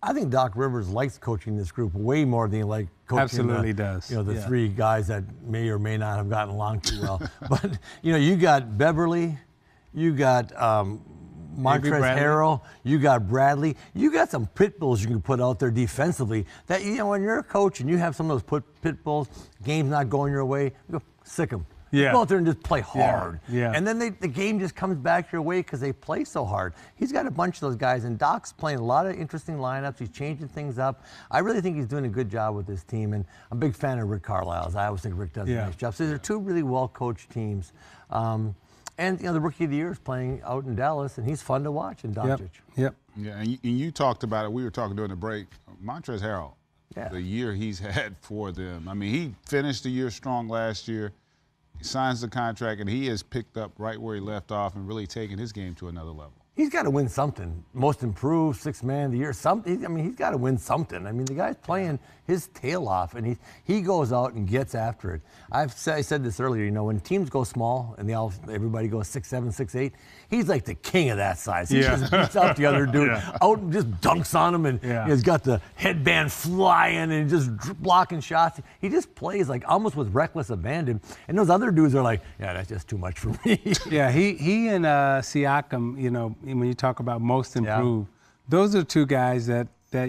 I think Doc Rivers likes coaching this group way more than he likes coaching Absolutely does. The three guys that may or may not have gotten along too well. But, you got Beverly, you got Montrezl Harrell, you got Bradley. You got some pit bulls you can put out there defensively that, when you're a coach and you have some of those pit bulls, game's not going your way, you go sick them. Yeah. Go out there and just play hard. Yeah. And then the game just comes back your way because they play so hard. He's got a bunch of those guys, and Doc's playing a lot of interesting lineups. He's changing things up. I really think he's doing a good job with this team, and I'm a big fan of Rick Carlisle's. I always think Rick does a nice job. So they're two really well-coached teams. And the Rookie of the Year is playing out in Dallas, and he's fun to watch in Doncic. Yep. Yeah, and you talked about it. We were talking during the break. Montrezl Harrell, the year he's had for them. I mean, he finished the year strong last year. He signs the contract, and he has picked up right where he left off and really taken his game to another level. He's got to win something. Most improved, sixth man of the year, something. I mean, he's got to win something. I mean, the guy's playing his tail off, and he goes out and gets after it. I said this earlier, when teams go small and everybody goes 6'7", 6'8", he's like the king of that size. He just beats out the other dude, out and just dunks on him, and he's got the headband flying and just blocking shots. He just plays like almost with reckless abandon. And those other dudes are like, that's just too much for me. He and Siakam, when you talk about most improved, those are two guys that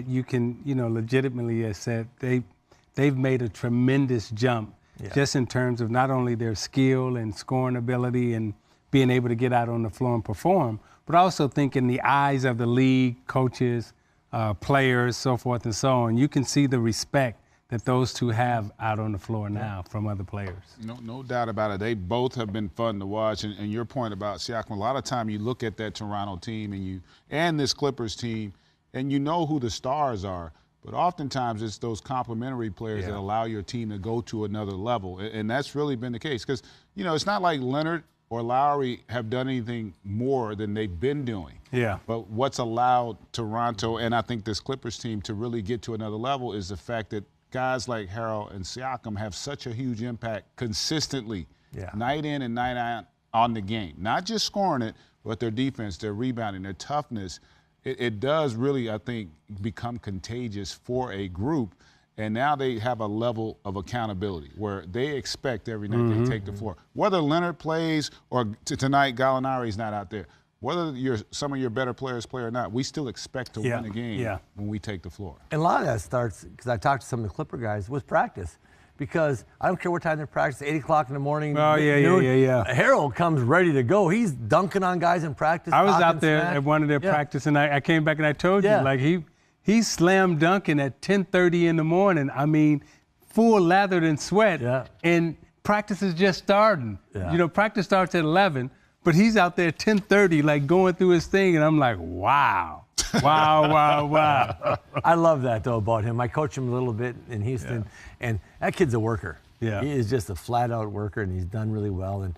you can, legitimately said they've made a tremendous jump just in terms of not only their skill and scoring ability and being able to get out on the floor and perform, but also think in the eyes of the league, coaches, players, so forth and so on. You can see the respect that those two have out on the floor now from other players. No doubt about it. They both have been fun to watch. And your point about Siakam, a lot of time you look at that Toronto team and this Clippers team, and you know who the stars are. But oftentimes it's those complementary players that allow your team to go to another level. And that's really been the case. Because, it's not like Leonard or Lowry have done anything more than they've been doing. Yeah. But what's allowed Toronto and I think this Clippers team to really get to another level is the fact that guys like Harrell and Siakam have such a huge impact consistently, night in and night out on the game. Not just scoring it, but their defense, their rebounding, their toughness. It does really, I think, become contagious for a group. And now they have a level of accountability where they expect every night they take the floor. Whether Leonard plays or tonight Gallinari's not out there, whether some of your better players play or not, we still expect to win a game when we take the floor. And a lot of that starts, because I talked to some of the Clipper guys, with practice. Because I don't care what time they practice, 8 o'clock in the morning, noon, Harrell comes ready to go. He's dunking on guys in practice. I was out there at one of their practice, and I came back and I told you, like he's slam dunking at 10:30 in the morning. I mean, full lathered in sweat, and practice is just starting. Practice starts at 11, but he's out there at 10:30, like going through his thing, and I'm like, wow. Wow. I love that, though, about him. I coach him a little bit in Houston, and that kid's a worker. He is just a flat-out worker, and he's done really well. And